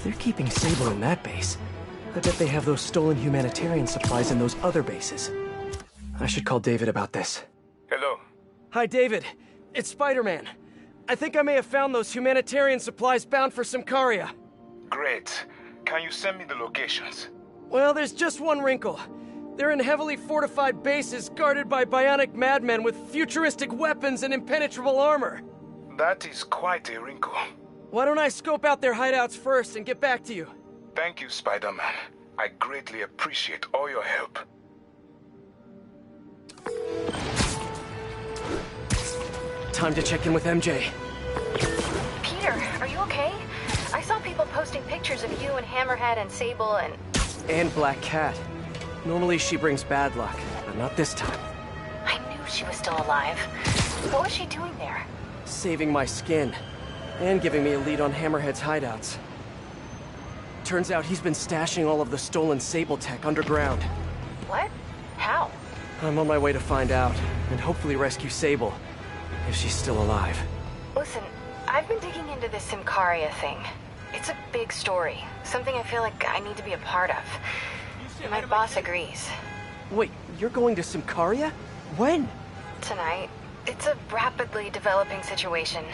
they're keeping Sable in that base, I bet they have those stolen humanitarian supplies in those other bases. I should call David about this. Hello. Hi, David. It's Spider-Man. I think I may have found those humanitarian supplies bound for Symkaria. Great. Can you send me the locations? Well, there's just one wrinkle. They're in heavily fortified bases guarded by bionic madmen with futuristic weapons and impenetrable armor. That is quite a wrinkle. Why don't I scope out their hideouts first and get back to you? Thank you, Spider-Man. I greatly appreciate all your help. Time to check in with MJ. Peter, are you okay? I saw people posting pictures of you and Hammerhead and Sable and... And Black Cat. Normally she brings bad luck, but not this time. I knew she was still alive. What was she doing there? Saving my skin. And giving me a lead on Hammerhead's hideouts. Turns out he's been stashing all of the stolen Sable tech underground. What? How? I'm on my way to find out, and hopefully rescue Sable, if she's still alive. Listen, I've been digging into this Symkaria thing. It's a big story, something I feel like I need to be a part of. And my boss agrees. Wait, you're going to Symkaria? When? Tonight. It's a rapidly developing situation.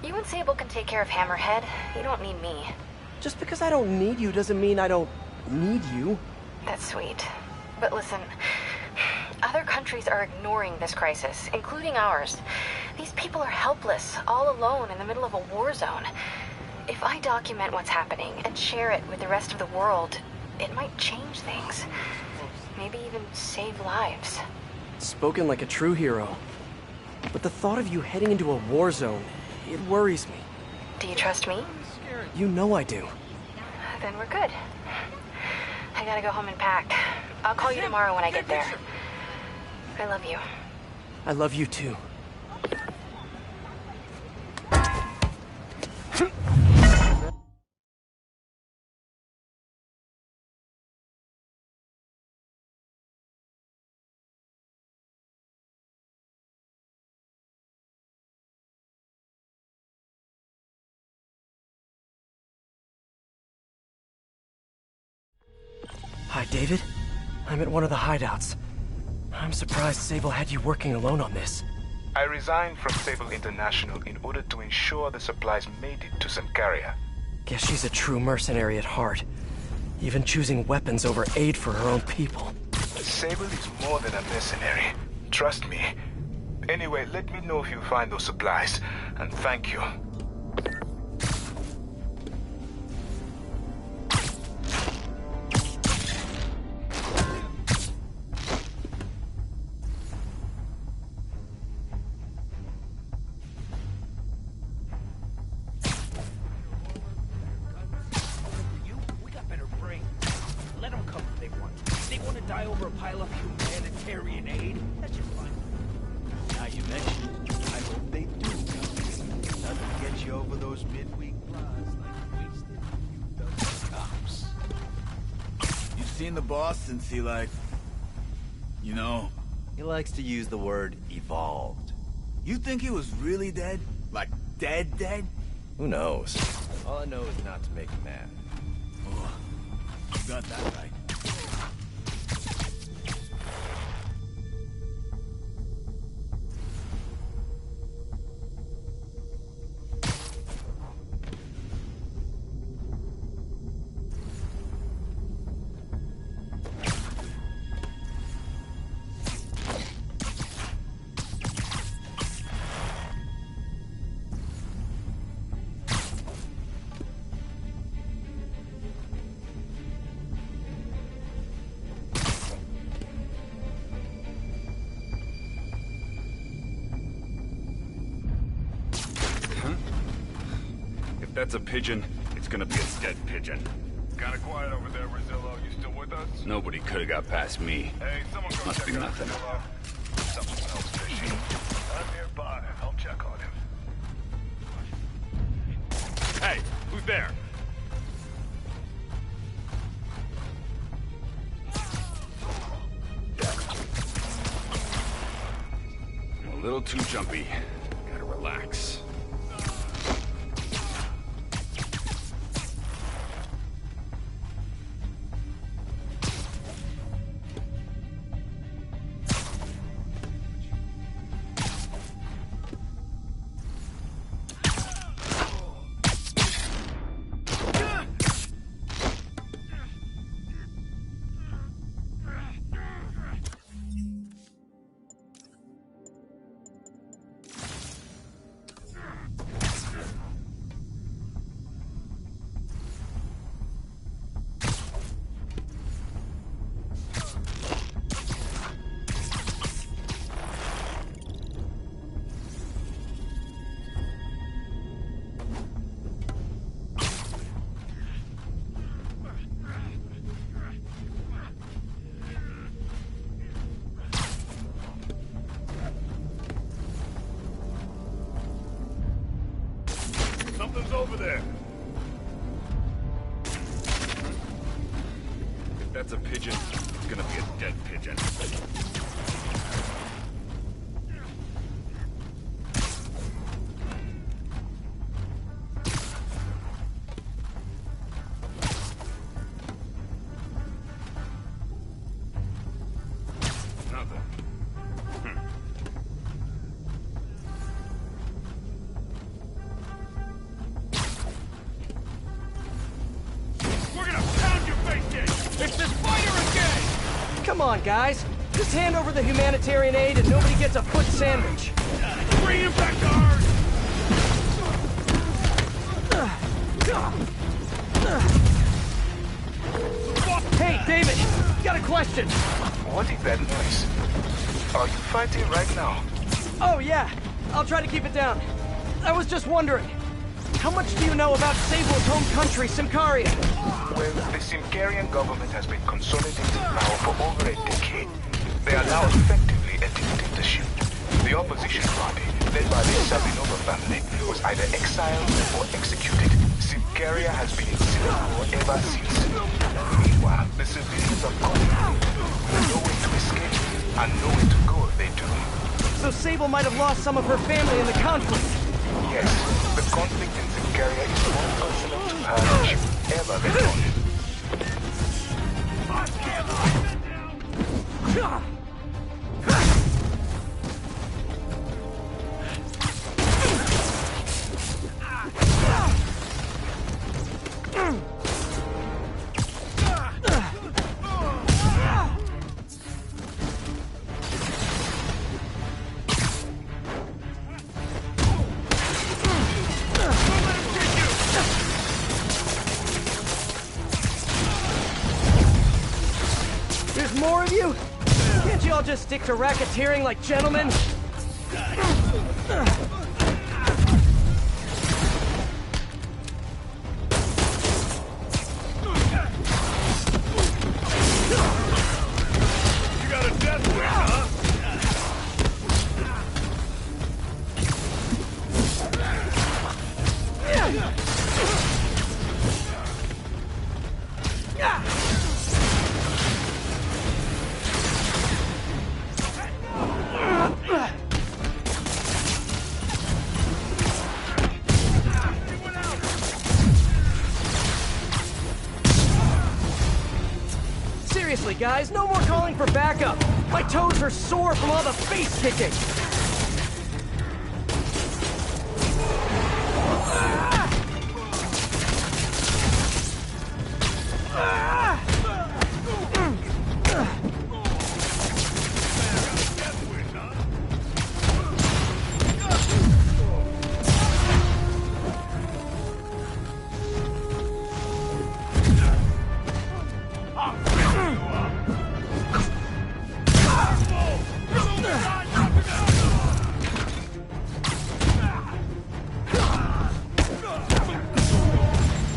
You and Sable can take care of Hammerhead. You don't need me. Just because I don't need you doesn't mean I don't need you. That's sweet. But listen, other countries are ignoring this crisis, including ours. These people are helpless, all alone in the middle of a war zone. If I document what's happening and share it with the rest of the world, it might change things. Maybe even save lives. Spoken like a true hero. But the thought of you heading into a war zone, it worries me. Do you trust me? You know I do. Then we're good. I gotta go home and pack. I'll call you tomorrow when I get there. I love you. I love you too. Hi, David. I'm at one of the hideouts. I'm surprised Sable had you working alone on this. I resigned from Sable International in order to ensure the supplies made it to Symkaria. Guess she's a true mercenary at heart. Even choosing weapons over aid for her own people. Sable is more than a mercenary. Trust me. Anyway, let me know if you find those supplies, and thank you. Seen the boss since he you know, he likes to use the word evolved. You think he was really dead? Like dead? Who knows? All I know is not to make him mad. Oh, you got that right. If that's a pigeon, it's gonna be a dead pigeon. Kinda quiet over there, Rosillo. You still with us? Nobody could have got past me. Hey, someone go Must check be on nothing. Rosillo. Something smells fishy. I'm nearby. I'll check on him. Hey, who's there? I'm a little too jumpy. Gotta relax. That's a pigeon. It's gonna be a dead pigeon. Nothing. We're gonna pound your face in! It's the spider again! Come on, guys. Just hand over the humanitarian aid and nobody gets a foot sandwich. Bring him back to Earth! Hey, David, got a question. What is that noise? Are you fighting right now? Oh, yeah. I'll try to keep it down. I was just wondering, how much do you know about Sable's home country, Symkaria? Well, the Symkarian government has been consolidating power for over a decade. They are now effectively a dictatorship. The opposition party, led by the Sabinova family, was either exiled or executed. Symkaria has been in civil war ever since. Meanwhile, the civilians are conflicted, with no way to escape and nowhere to go if they do. So Sable might have lost some of her family in the conflict. Yes, the conflict in Symkaria is more personal to her than she ever been on. There's more of you? Can't you all just stick to racketeering like gentlemen? You got a death wish, huh? Seriously, guys, no more calling for backup. My toes are sore from all the face kicking.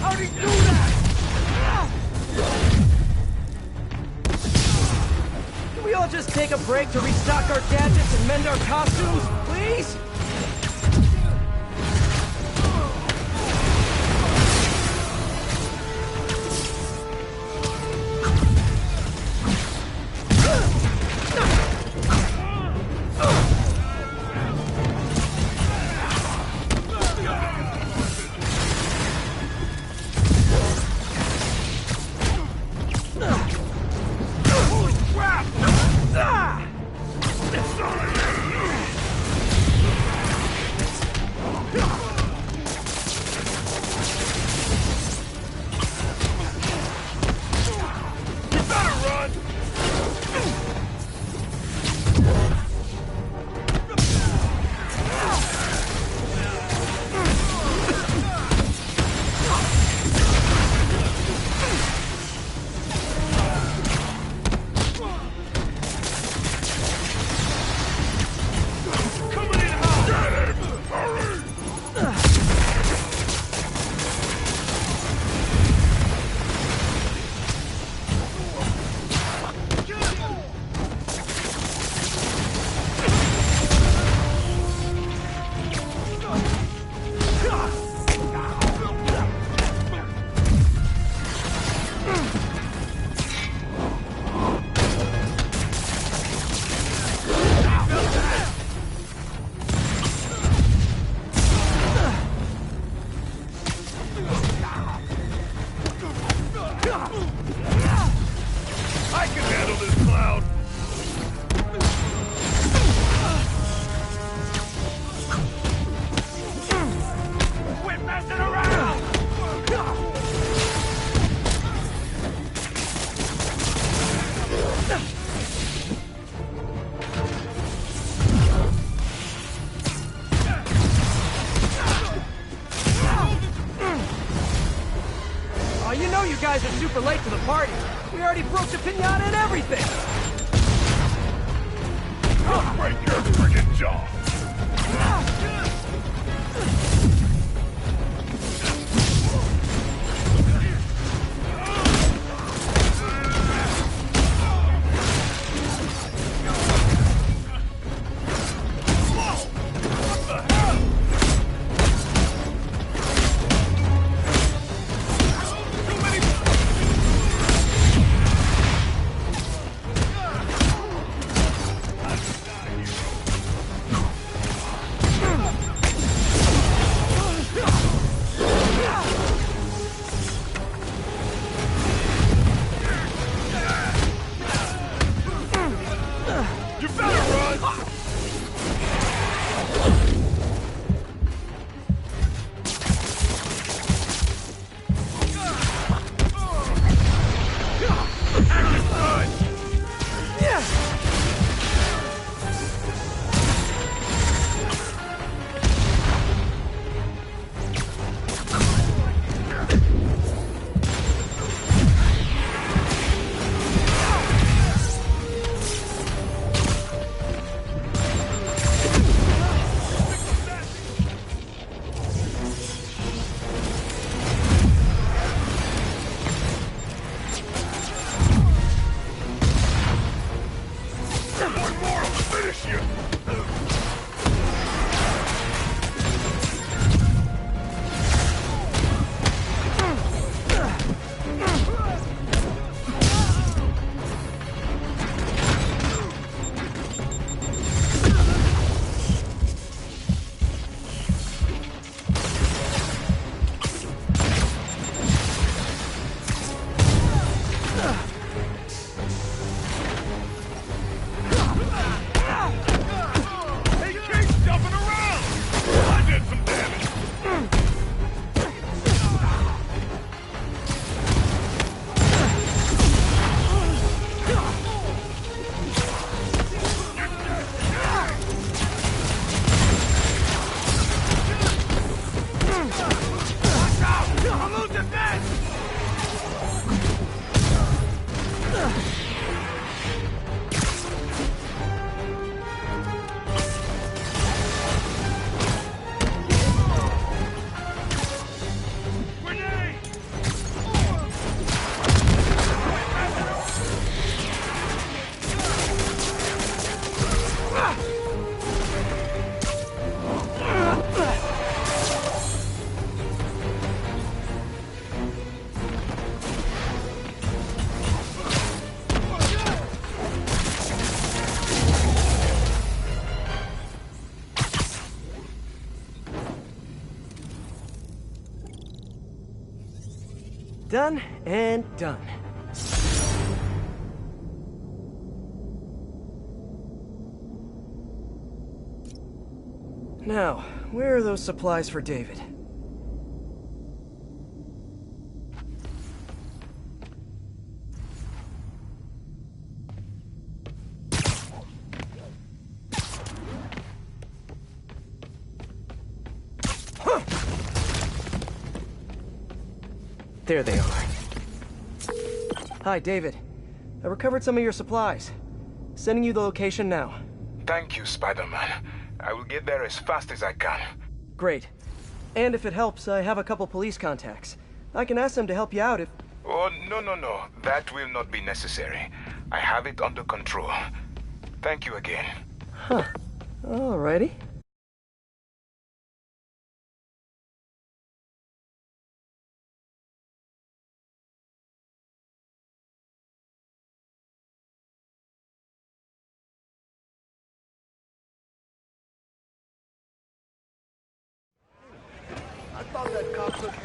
How'd he do that? Can we all just take a break to restock our gadgets and mend our costumes, please? Holy crap! You know you guys are super late to the party. We already broke the piñata and everything! I'll break your friggin' jaw! Done and done. Now, where are those supplies for David? There they are. Hi, David. I recovered some of your supplies. Sending you the location now. Thank you, Spider-Man. I will get there as fast as I can. Great. And if it helps, I have a couple police contacts. I can ask them to help you out if... Oh, no. That will not be necessary. I have it under control. Thank you again. Huh. Alrighty.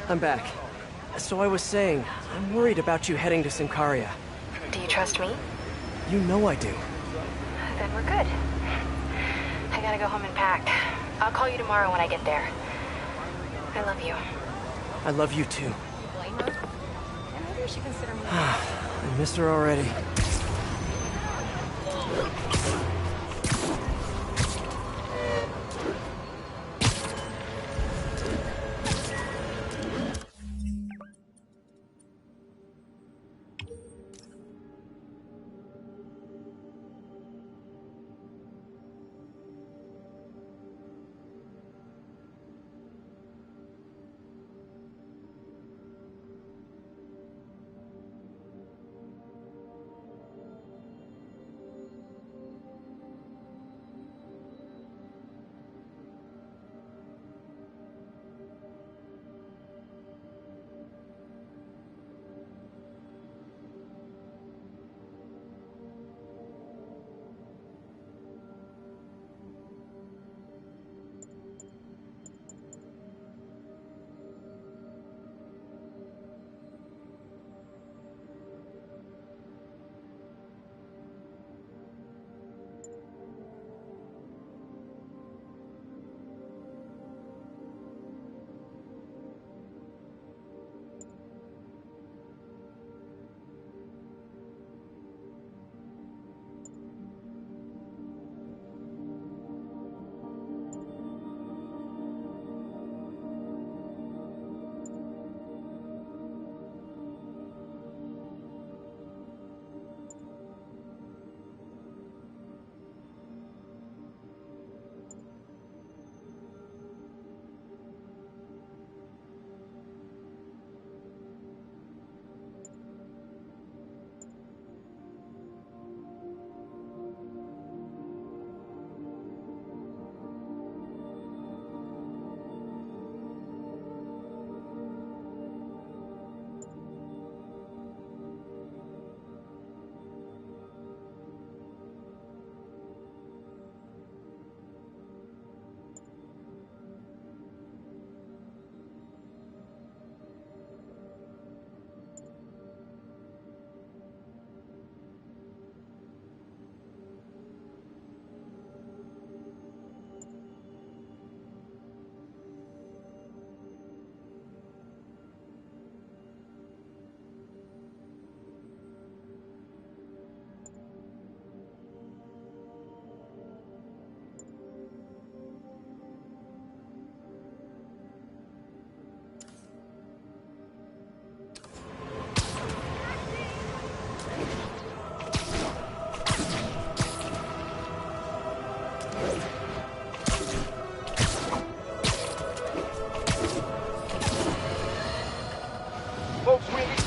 I'm back. So I was saying, I'm worried about you heading to Sincaria. Do you trust me? You know I do. Then we're good. I gotta go home and pack. I'll call you tomorrow when I get there. I love you. I love you too. Blame her? And maybe we should consider moving. I miss her already.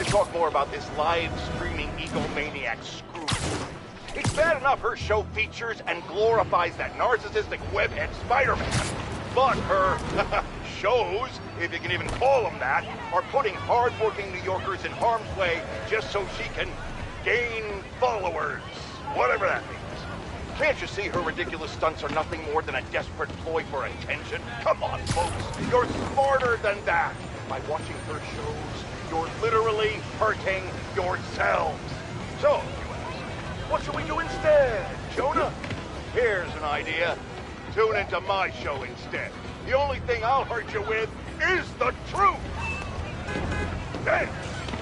Talk more about this live-streaming egomaniac screw. It's bad enough her show features and glorifies that narcissistic webhead Spider-Man, but her shows, if you can even call them that, are putting hard-working New Yorkers in harm's way just so she can gain followers, whatever that means. Can't you see her ridiculous stunts are nothing more than a desperate ploy for attention? Come on, folks, you're smarter than that. By watching her shows, you're literally hurting yourselves. So, you ask, what should we do instead, Jonah? Here's an idea. Tune into my show instead. The only thing I'll hurt you with is the truth. Hey,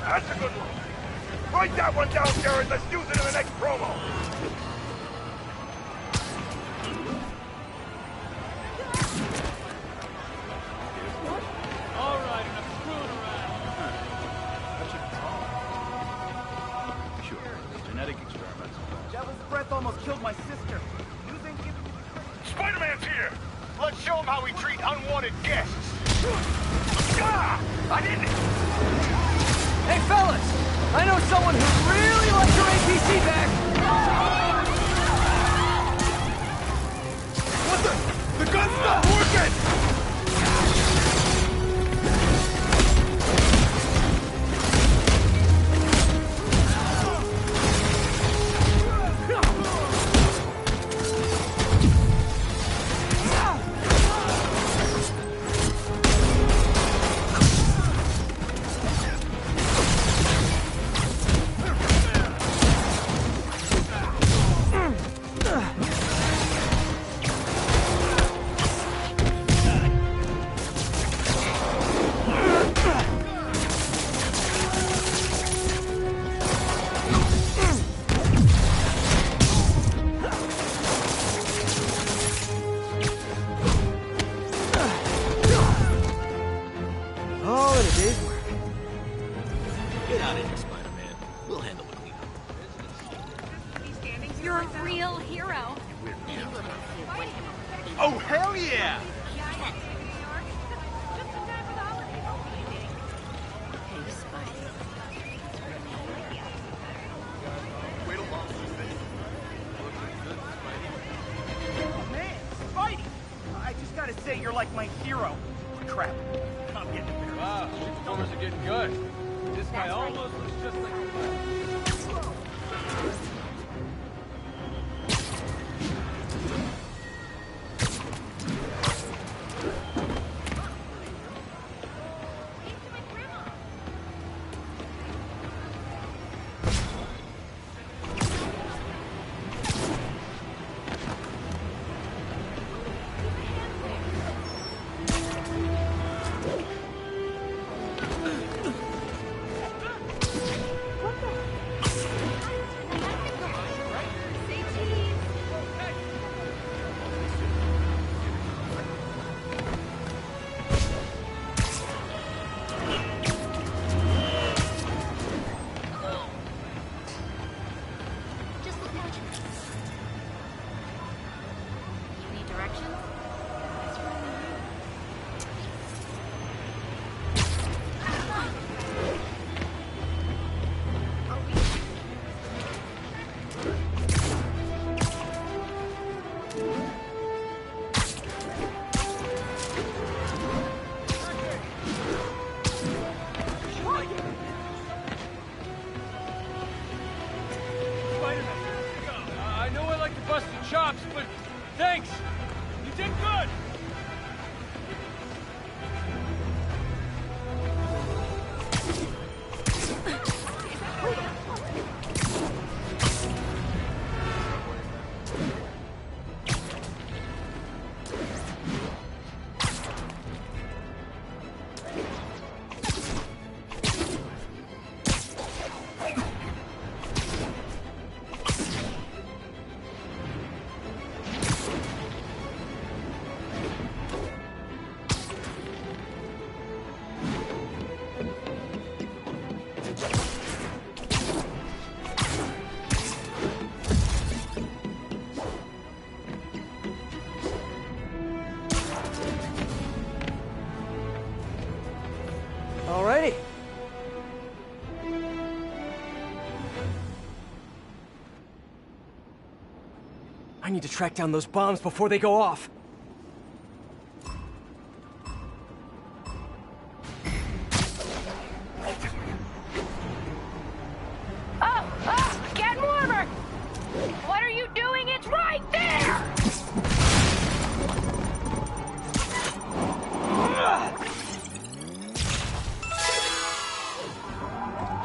that's a good one. Write that one down, Jared. Let's use it in the next promo. Almost killed my sister. Spider-Man's here! Let's show him how we treat unwanted guests. Ah! I didn't... Hey, fellas! I know someone who really likes your APC bag! What the gun's not working! We'll handle it. You're a real hero. Oh, hell yeah! Man, Spidey! I just gotta say, you're like my hero. Crap. I'm getting embarrassed. Wow, these performers are getting good. This guy almost looks just like... chops, but thanks! You did good! Alrighty. I need to track down those bombs before they go off. Oh, getting warmer! What are you doing? It's right there!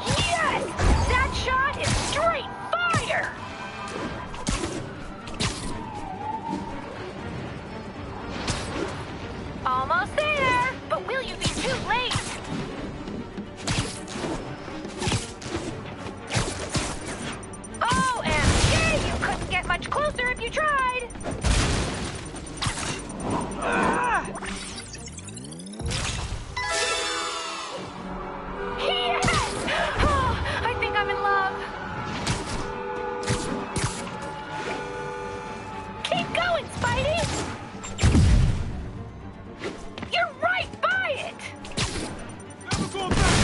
Yes! That shot is straight fire! Almost there, but will you be too late? OMG, you couldn't get much closer if you tried. Yes! Oh, I think I'm in love. Keep going, Spidey! You're right by it! Never going back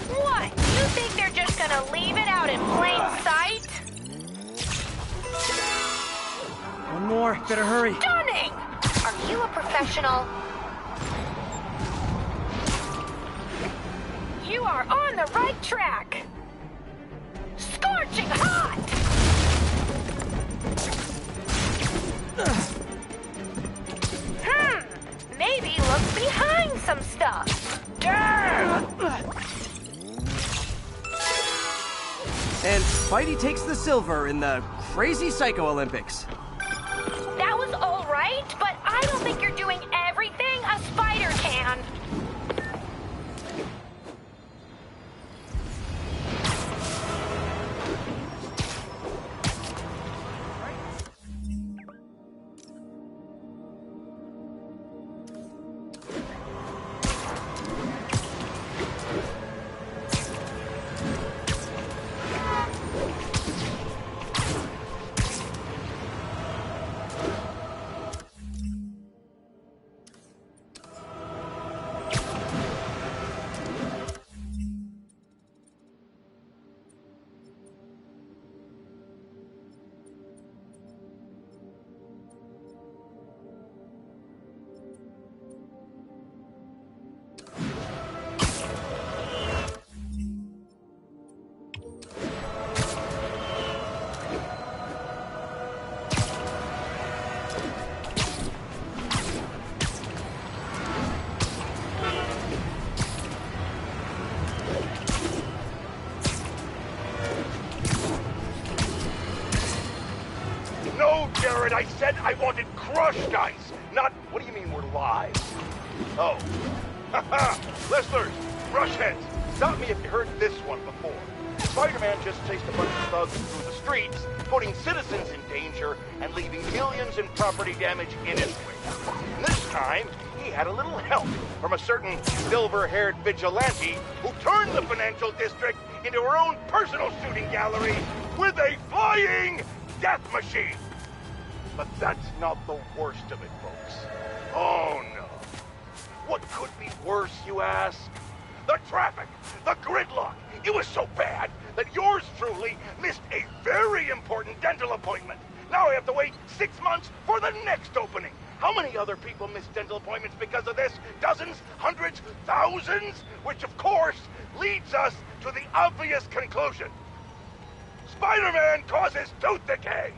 What? You think they're just gonna leave it out in plain sight? One more. Better hurry. Stunning! Are you a professional? You are on the right track. Scorching hot! Maybe look behind some stuff. Durr! And Spidey takes the silver in the Crazy Psycho Olympics. That was all right, but I don't think you're doing everything a spider can. Jared, I said I wanted crushed ice, not... What do you mean we're live? Oh. Haha! Listeners, brushheads, stop me if you heard this one before. Spider-Man just chased a bunch of thugs through the streets, putting citizens in danger and leaving millions in property damage in his wake. And this time, he had a little help from a certain silver-haired vigilante who turned the financial district into her own personal shooting gallery with a flying death machine. But that's not the worst of it, folks. Oh no. What could be worse, you ask? The traffic, the gridlock. It was so bad that yours truly missed a very important dental appointment. Now I have to wait 6 months for the next opening. How many other people miss dental appointments because of this? Dozens? Hundreds? Thousands? Which, of course, leads us to the obvious conclusion. Spider-Man causes tooth decay!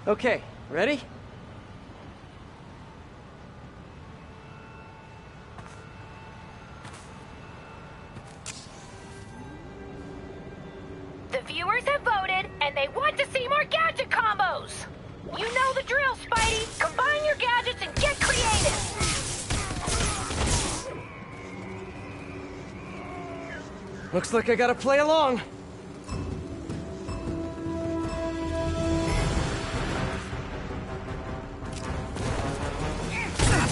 Okay, ready? The viewers have voted, and they want to see more gadget combos! You know the drill, Spidey! Combine your gadgets and get creative! Looks like I gotta play along.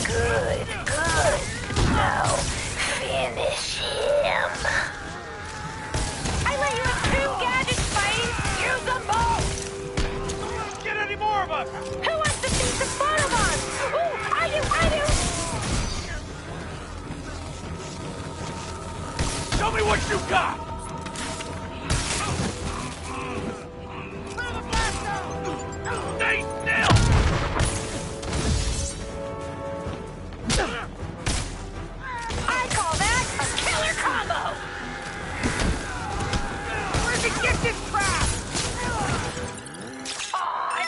Good, good. Now, finish him. I let you have 2 gadgets, Spidey! Use them both! Get any more of us! Who wants to see some Spider-Man? Ooh, I do! Show me what you got! Stay still! I call that a killer combo! Where'd you get this crap? Aw,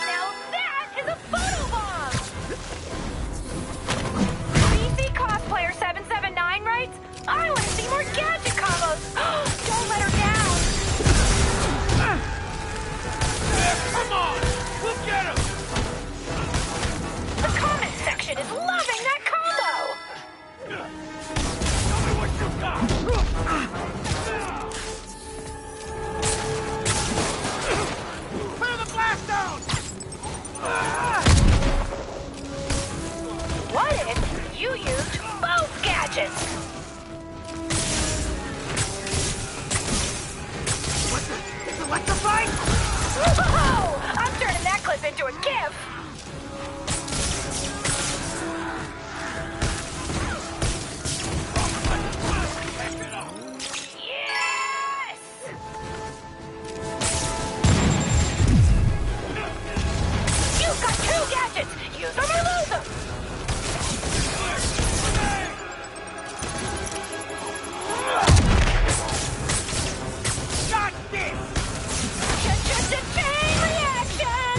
now that is a photobomb! BC Cosplayer 779 writes, I want to see more gadget combos! Don't let her down! Come on! We'll get him! The comment section is loving that combo! Show me what you got! Clear the blast down! What if you used both gadgets? It's electrified? Whoa! I'm turning that clip into a GIF! Yes! You've got 2 gadgets! Use them or lose them! Got this! Chain reaction!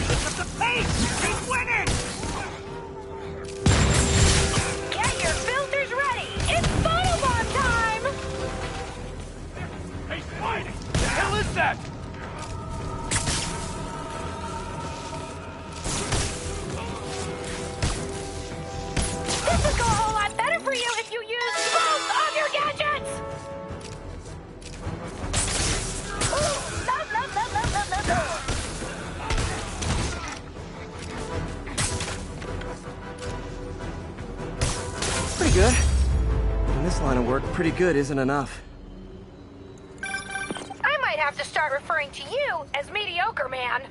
Pick up the pace! Keep winning! Get your filters ready! It's photobomb time! Hey, Spidey! The hell is that? This would go a whole lot better for you if you used both of your gadgets! Ooh, love, love, love, love, love, love, love. Pretty good. In this line of work, pretty good isn't enough. I might have to start referring to you as Mediocre Man.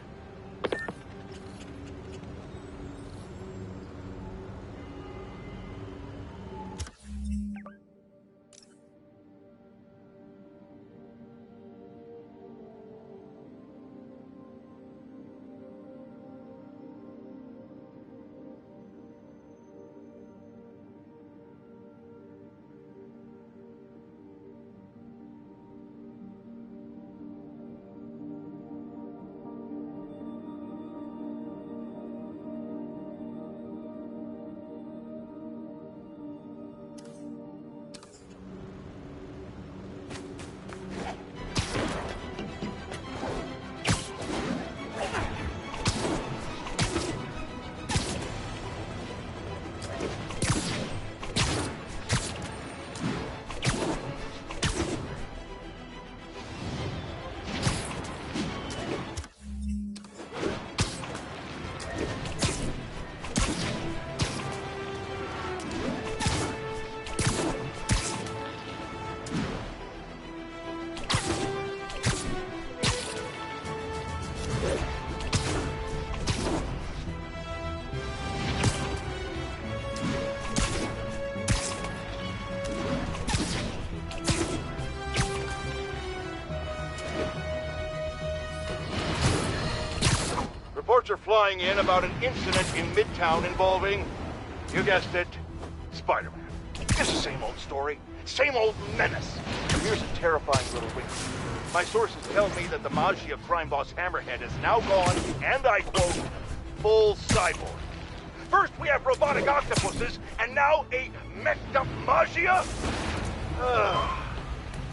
Reports are flying in about an incident in Midtown involving, you guessed it, Spider-Man. It's the same old story, same old menace. Here's a terrifying little wrinkle. My sources tell me that the Maggia crime boss Hammerhead is now gone, and I quote, full cyborg. First we have robotic octopuses, and now a messed up Maggia?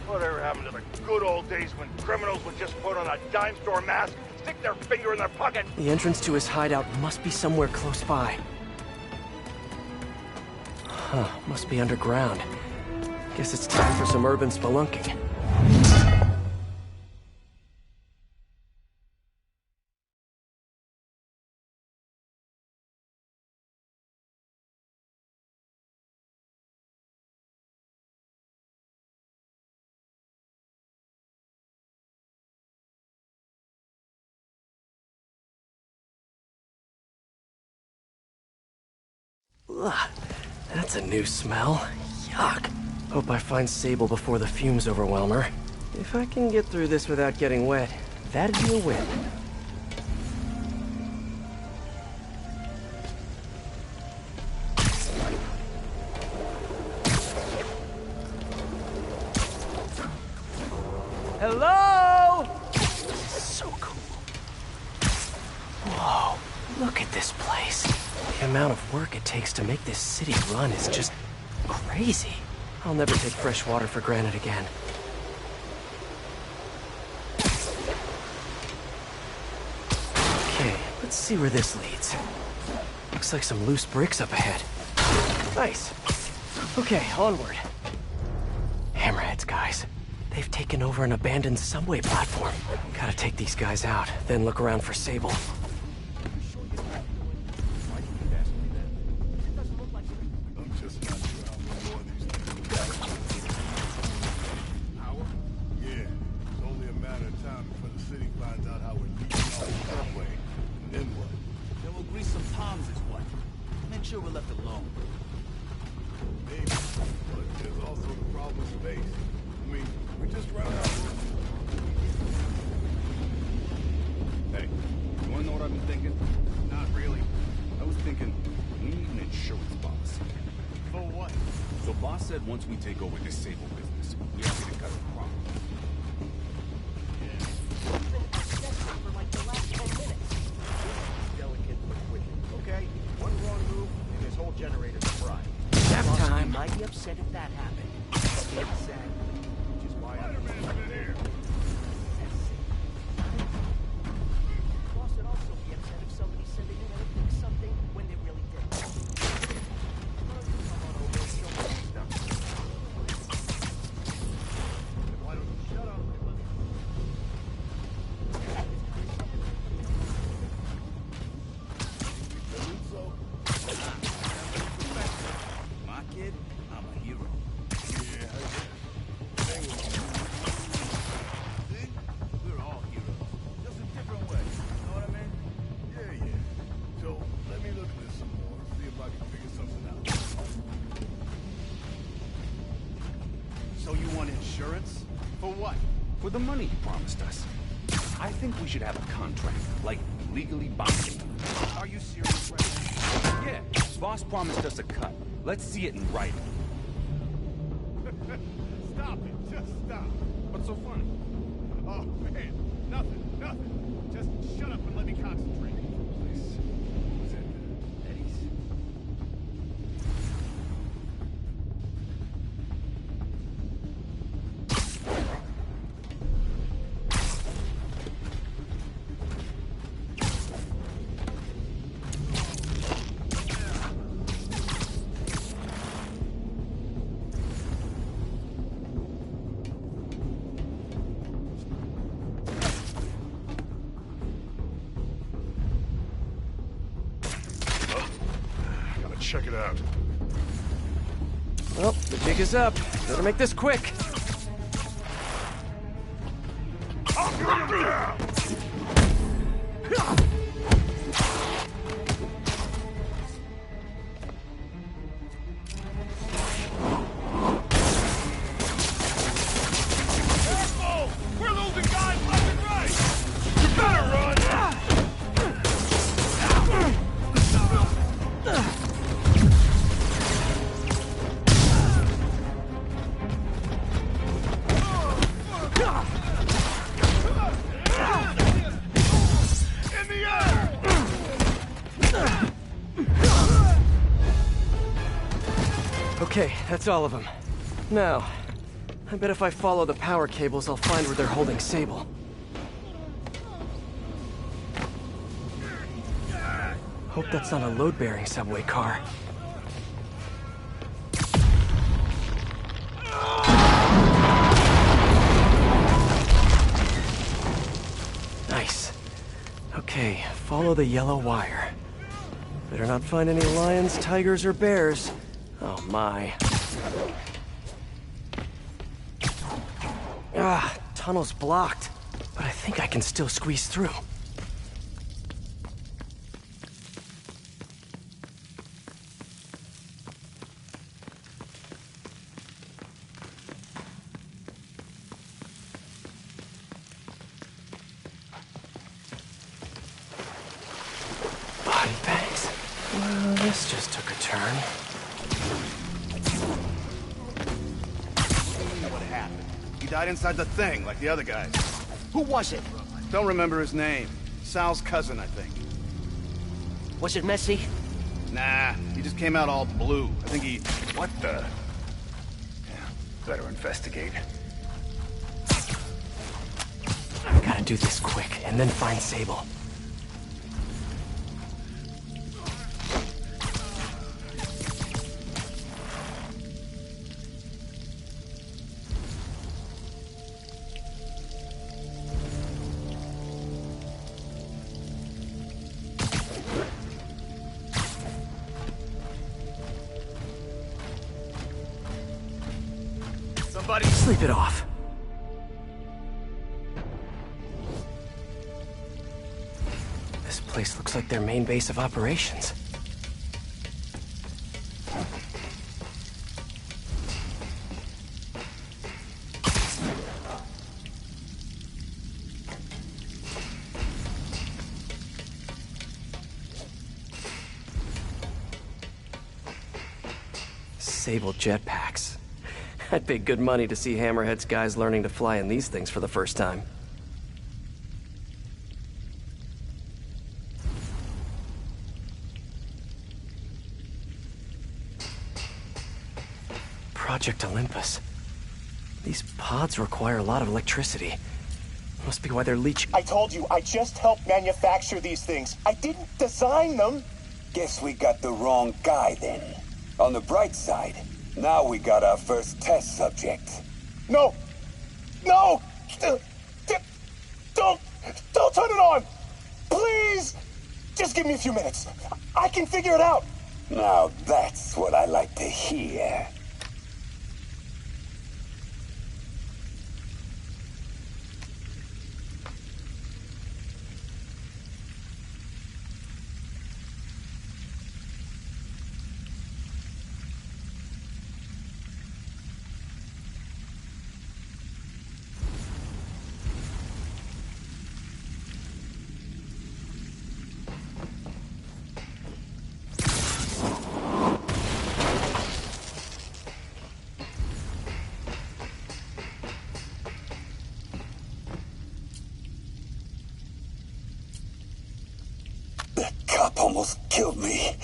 Whatever happened to the good old days when criminals would just put on a dime store mask, stick their finger in their pocket? The entrance to his hideout must be somewhere close by. Huh, must be underground. Guess it's time for some urban spelunking. Ugh, that's a new smell. Yuck. Hope I find Sable before the fumes overwhelm her. If I can get through this without getting wet, that'd be a win. Hello? This is so cool. Whoa, look at this place. The amount of work it takes to make this city run is just crazy. I'll never take fresh water for granted again. Okay, let's see where this leads. Looks like some loose bricks up ahead. Nice. Okay, onward. Hammerheads, guys. They've taken over an abandoned subway platform. Gotta take these guys out, then look around for Sable. Once we take over this Sable business, we have to cut the problem. For like the last 10 minutes. Delicate but wicked, okay? One wrong move, and his whole generator's fried. Nap time. Might be upset if that happened. Exactly. Which is why Spider-Man's been here. Boss would also be upset if somebody said they didn't want to fix something when they really did. Why don't you shut up? My kid, I'm a hero. See? We're all heroes. Just a different way. You know what I mean? Yeah. So, let me look at this some more. See if I can figure something out. So you want insurance? For what? For the money you promised us. I think we should have a contract, like legally binding. Are you serious right now? Yeah, boss promised us a cut. Let's see it in writing. Stop it. Just stop. What's so funny? Oh, man. Nothing. Just shut up and let me concentrate. Please. What's that? Eddie's. Gotta check it out. Well, the jig is up. Better make this quick. Careful! We're losing guys left and right! You better run! Okay, that's all of them. Now, I bet if I follow the power cables, I'll find where they're holding Sable. Hope that's not a load-bearing subway car. Nice. Okay, follow the yellow wire. Better not find any lions, tigers, or bears. Oh my. Ah, tunnel's blocked. But I think I can still squeeze through. Body bags. Well, this just took a turn. What happened? He died inside the thing, like the other guys. Who was it? Don't remember his name. Sal's cousin, I think. Was it messy? Nah, he just came out all blue. I think he... What the? Yeah, better investigate. Gotta do this quick, and then find Sable. Somebody... Sleep it off. This place looks like their main base of operations. Sable jetpacks. I'd pay good money to see Hammerhead's guys learning to fly in these things for the first time. Project Olympus. These pods require a lot of electricity. Must be why they're leeching. I told you, I just helped manufacture these things. I didn't design them. Guess we got the wrong guy then. On the bright side, now we got our first test subject. No! No! Don't turn it on! Please! Just give me a few minutes. I can figure it out. Now that's what I like to hear. Almost killed me.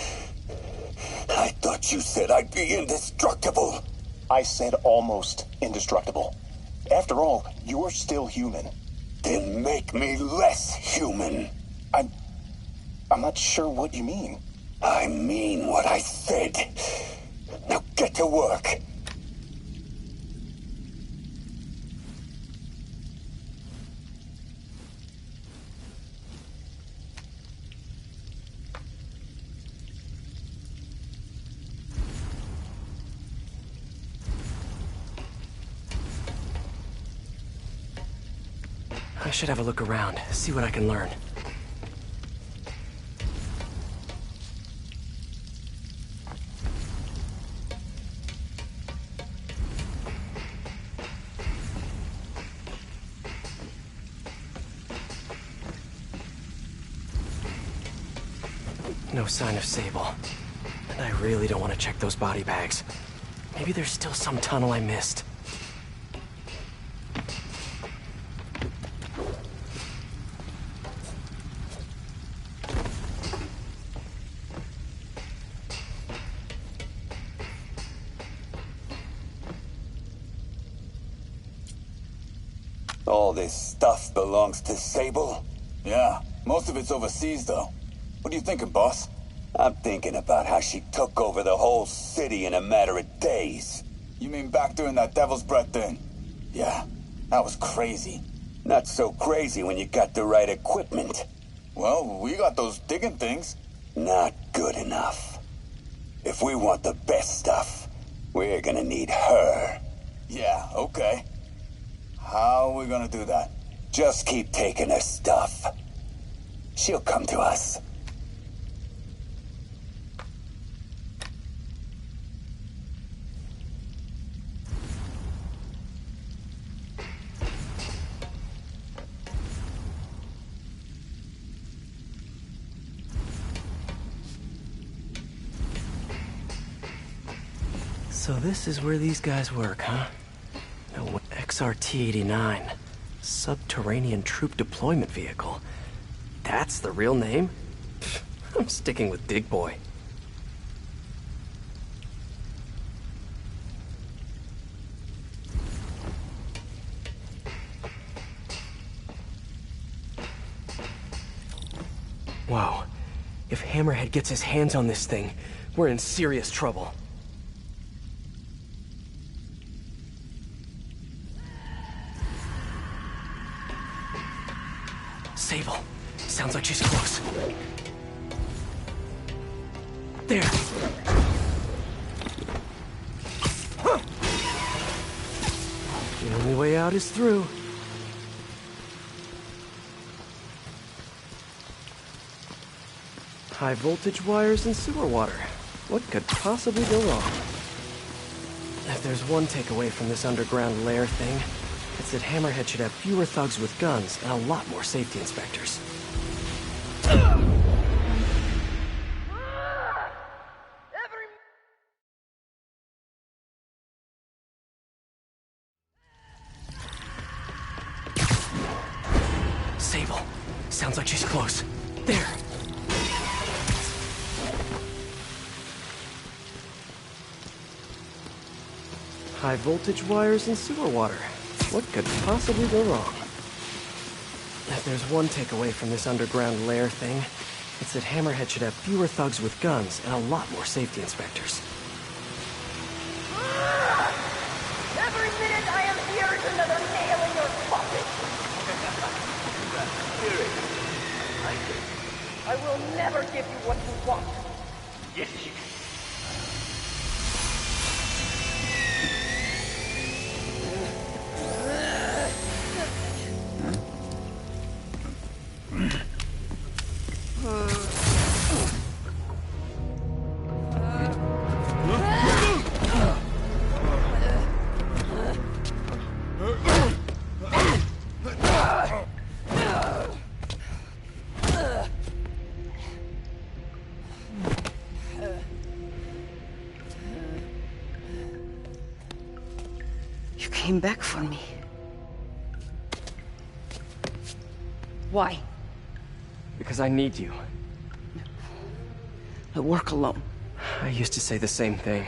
I thought you said I'd be indestructible. I said almost indestructible. After all, you're still human. Then make me less human. I'm not sure what you mean. I mean what I said. Now get to work. I should have a look around, see what I can learn. No sign of Sable. And I really don't want to check those body bags. Maybe there's still some tunnel I missed. All this stuff belongs to Sable? Yeah, most of it's overseas, though. What are you thinking, boss? I'm thinking about how she took over the whole city in a matter of days. You mean back during that Devil's Breath thing? Yeah, that was crazy. Not so crazy when you got the right equipment. Well, we got those digging things. Not good enough. If we want the best stuff, we're gonna need her. Yeah, okay. How are we gonna do that? Just keep taking her stuff. She'll come to us. So this is where these guys work, huh? No, XRT-89. Subterranean Troop Deployment Vehicle. That's the real name? Pfft, I'm sticking with Dig Boy. Wow. If Hammerhead gets his hands on this thing, we're in serious trouble. Sable. Sounds like she's close. There. Huh. The only way out is through. High voltage wires and sewer water. What could possibly go wrong? If there's one takeaway from this underground lair thing, it's that Hammerhead should have fewer thugs with guns and a lot more safety inspectors. Sable. Sounds like she's close. There. High voltage wires and sewer water. What could possibly go wrong? If there's one takeaway from this underground lair thing, it's that Hammerhead should have fewer thugs with guns and a lot more safety inspectors. Every minute I am here is another nail in your coffin. I will never give you what you want. Yes, you You came back for me. Why? Because I need you. I work alone. I used to say the same thing.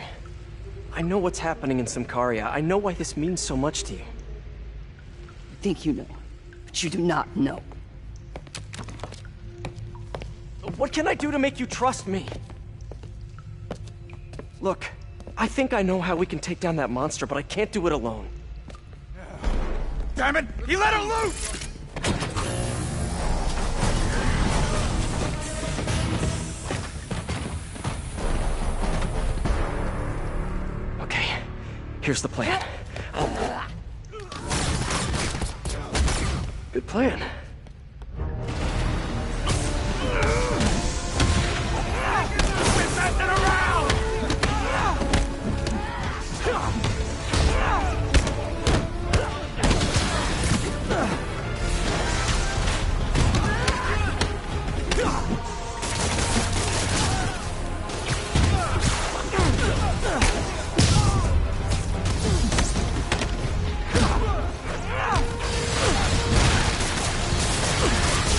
I know what's happening in Symkaria. I know why this means so much to you. You think you know, but you do not know. What can I do to make you trust me? Look, I think I know how we can take down that monster, but I can't do it alone. Damn it! He let her loose! Okay, here's the plan. Good plan.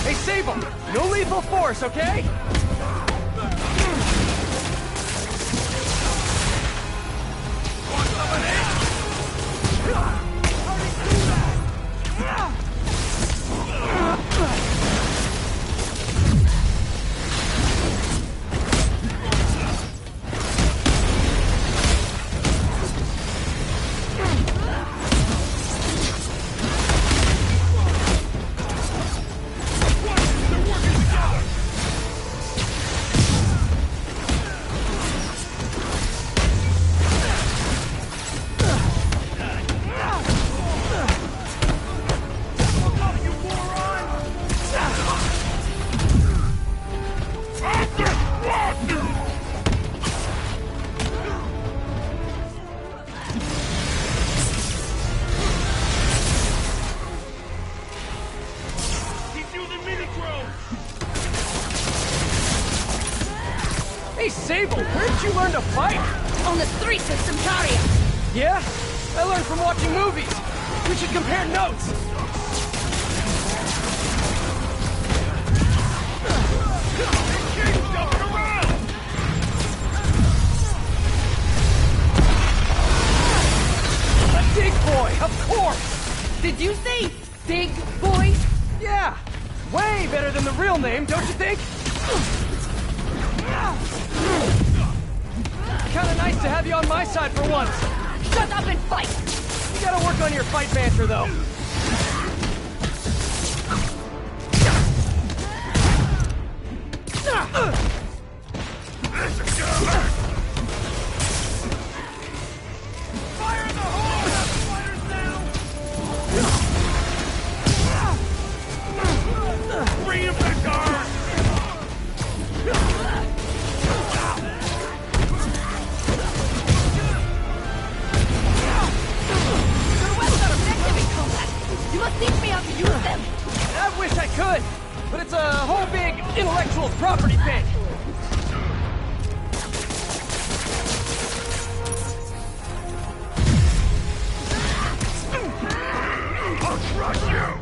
Hey, Sable! No lethal force, okay? Hey, Sable, where did you learn to fight? On the streets of Siberia. Yeah? I learned from watching movies. We should compare notes. A dig boy, of course! Did you say Dig Boy? Yeah! Way better than the real name, don't you think? Kinda nice to have you on my side for once. Shut up and fight! You gotta work on your fight banter, though. Fire in the hole! Fighters down! Bring him back guard! You must teach me how to use them! I wish I could, but it's a whole big intellectual property thing. I'll crush you!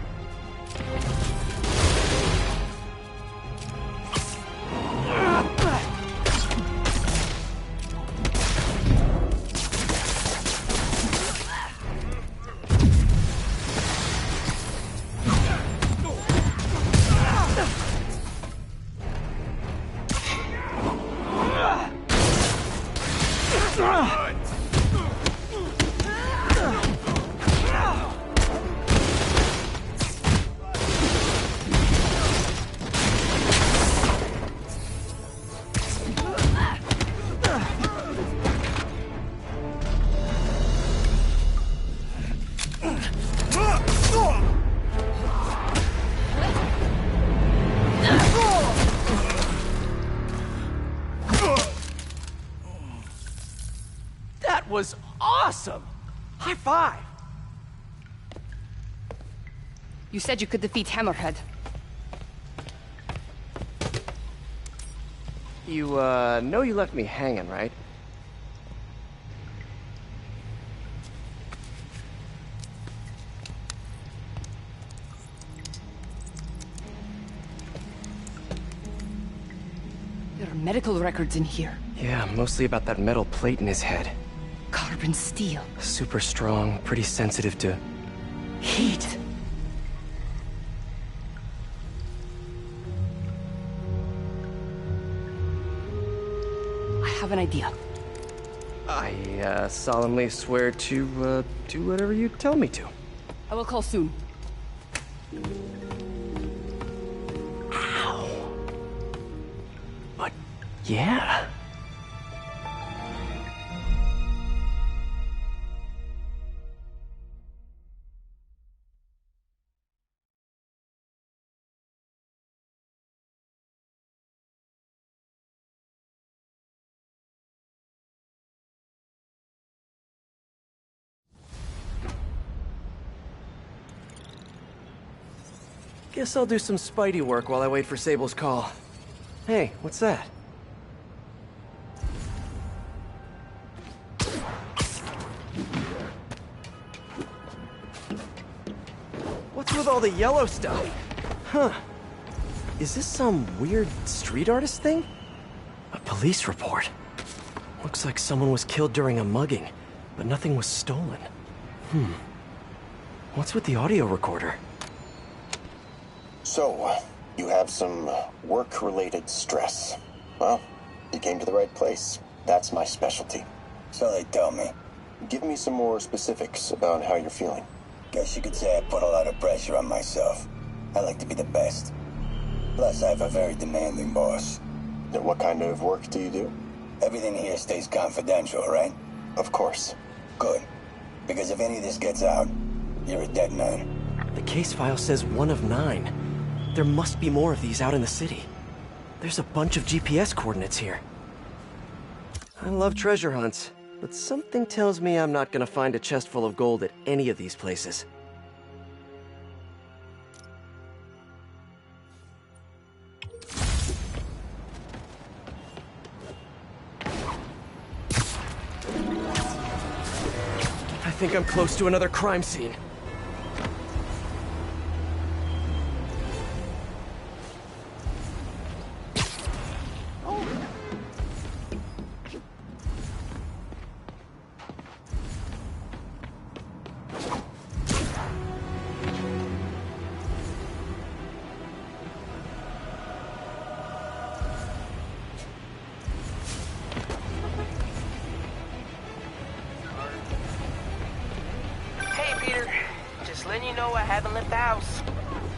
That was awesome! High five! You said you could defeat Hammerhead. You, know you left me hanging, right? There are medical records in here. Yeah, mostly about that metal plate in his head. Carbon steel. Super strong, pretty sensitive to heat. I have an idea. I, solemnly swear to, do whatever you tell me to. I will call soon. Ow. But, yeah. Guess I'll do some Spidey work while I wait for Sable's call. Hey, what's that? What's with all the yellow stuff? Huh. Is this some weird street artist thing? A police report. Looks like someone was killed during a mugging, but nothing was stolen. What's with the audio recorder? So, you have some work-related stress. Well, you came to the right place. That's my specialty. So they tell me. Give me some more specifics about how you're feeling. Guess you could say I put a lot of pressure on myself. I like to be the best. Plus, I have a very demanding boss. Now, what kind of work do you do? Everything here stays confidential, right? Of course. Good. Because if any of this gets out, you're a dead man. The case file says 1 of 9. There must be more of these out in the city. There's a bunch of GPS coordinates here. I love treasure hunts, but something tells me I'm not gonna find a chest full of gold at any of these places. think I'm close to another crime scene.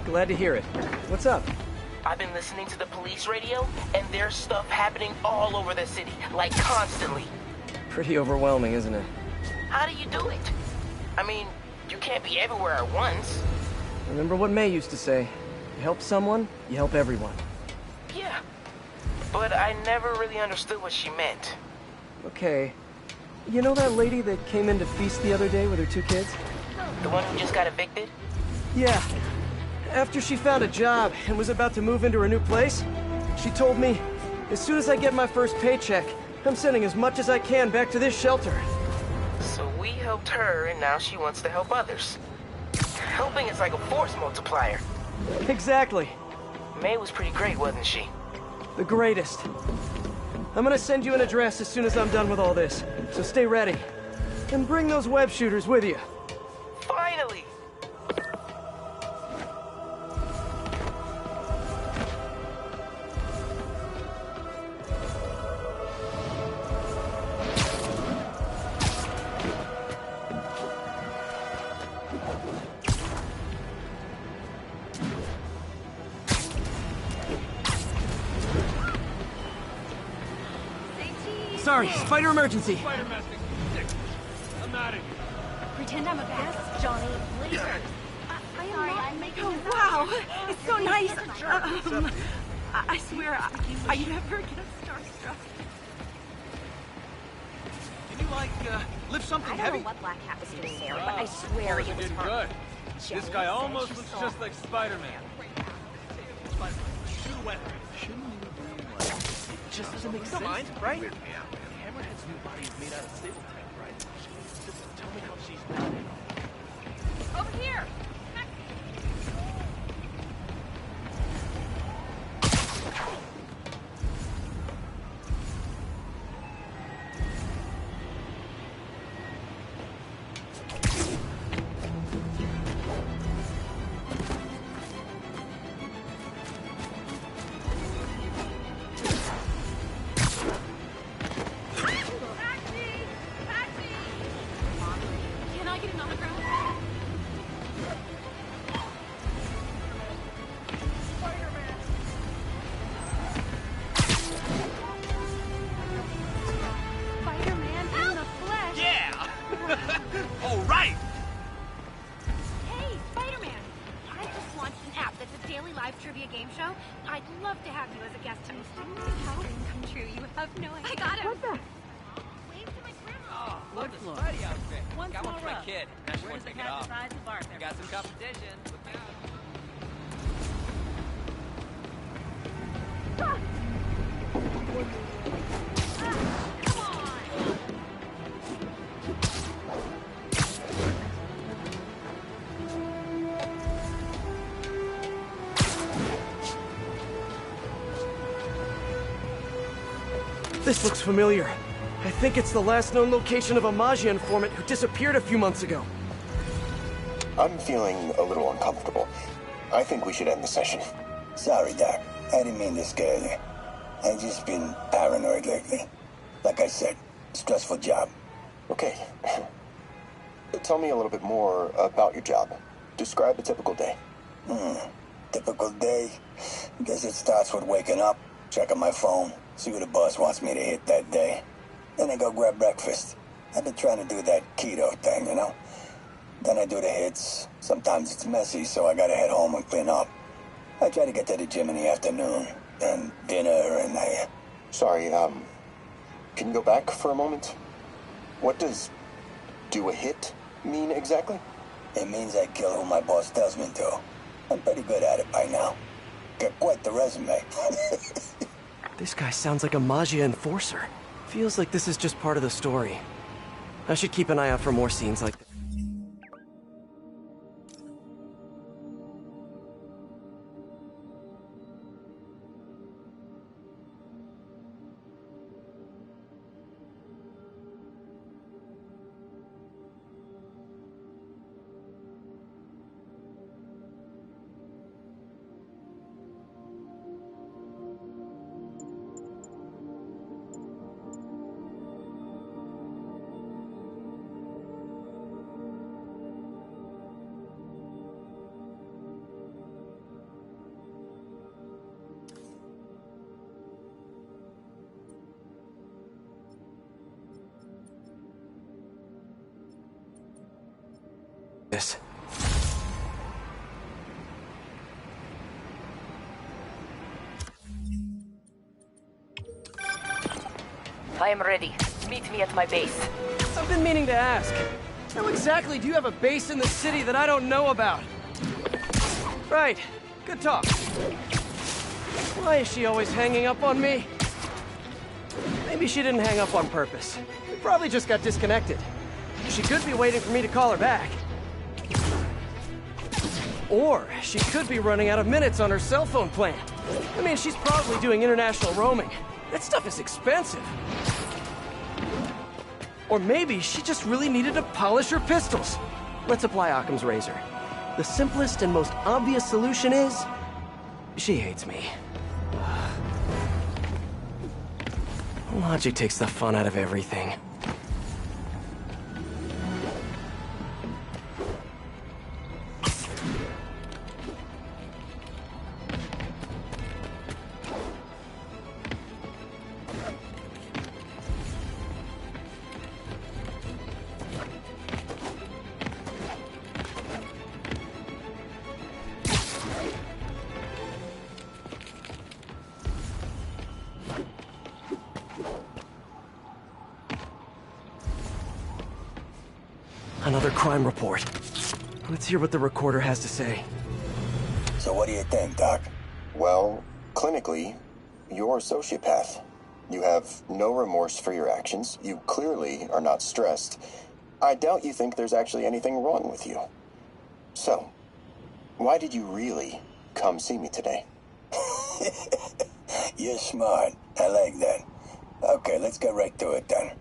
Glad to hear it. What's up? I've been listening to the police radio, and there's stuff happening all over the city, like constantly. Pretty overwhelming, isn't it? How do you do it? I mean, you can't be everywhere at once. Remember what May used to say, you help someone, you help everyone. Yeah, but I never really understood what she meant. Okay. You know that lady that came in to feast the other day with her 2 kids? The one who just got evicted? Yeah. After she found a job and was about to move into her new place, she told me, as soon as I get my first paycheck, I'm sending as much as I can back to this shelter. So we helped her, and now she wants to help others. Helping is like a force multiplier. Exactly. May was pretty great, wasn't she? The greatest. I'm gonna send you an address as soon as I'm done with all this, so stay ready. And bring those web shooters with you. Finally! Sorry, spider emergency. Spider-Man thing. I'm out of here. Pretend I'm a guest, Johnny. Please. Sorry, I'm making Oh, wow. It's so nice. I swear, I never get starstruck. Can you, like, lift something I don't heavy? know what Black Cat was doing there, but I swear it was her. Good. This guy almost looks just like Spider-Man. Shoot a weapon. Shouldn't you be like... It just doesn't make sense. Mind, right? Hammerhead's new body is made out of stable tank, right? Just tell me how she's done it. Over here! Trivia game show. I'd love to have you as a guest host. How dream come true. You have no idea. I got him. What the? Wave to my grandma. Oh, love the Spidey outfit. Got one for my kid. Now she won't take it off. Got some competition. Look out. This looks familiar. I think it's the last known location of a Maggia informant who disappeared a few months ago. I'm feeling a little uncomfortable. I think we should end the session. Sorry, Doc. I didn't mean to scare you. I've just been paranoid lately. Like I said, stressful job. Okay. Tell me a little bit more about your job. Describe a typical day. Typical day? Guess it starts with waking up, checking my phone, see what the boss wants me to hit that day. Then I go grab breakfast. I've been trying to do that keto thing, you know? Then I do the hits. Sometimes it's messy, so I gotta head home and clean up. I try to get to the gym in the afternoon, then dinner, and I... Sorry, can you go back for a moment? What does do a hit mean exactly? It means I kill who my boss tells me to. I'm pretty good at it by now. Got quite the resume. This guy sounds like a Maggia enforcer. Feels like this is just part of the story. I should keep an eye out for more scenes like that. I am ready. Meet me at my base. I've been meaning to ask. How exactly do you have a base in the city that I don't know about? Right. Good talk. Why is she always hanging up on me? Maybe she didn't hang up on purpose. We probably just got disconnected. She could be waiting for me to call her back. Or she could be running out of minutes on her cell phone plan. I mean, she's probably doing international roaming. That stuff is expensive. Or maybe she just really needed to polish her pistols. Let's apply Occam's razor. The simplest and most obvious solution is... she hates me. Logic takes the fun out of everything. Another crime report. Let's hear what the recorder has to say. So what do you think, Doc? Well, clinically, you're a sociopath. You have no remorse for your actions. You clearly are not stressed. I doubt you think there's actually anything wrong with you. So, why did you really come see me today? You're smart. I like that. Okay, let's get right to it then.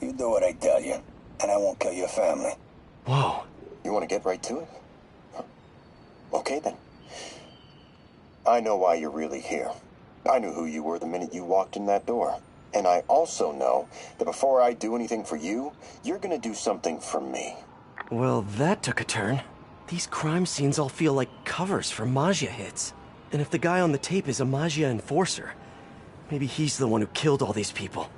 You do what I tell you, and I won't kill your family. Whoa. You want to get right to it? Huh. Okay, then. I know why you're really here. I knew who you were the minute you walked in that door. And I also know that before I do anything for you, you're gonna do something for me. Well, that took a turn. These crime scenes all feel like covers for Maggia hits. And if the guy on the tape is a Maggia enforcer, maybe he's the one who killed all these people.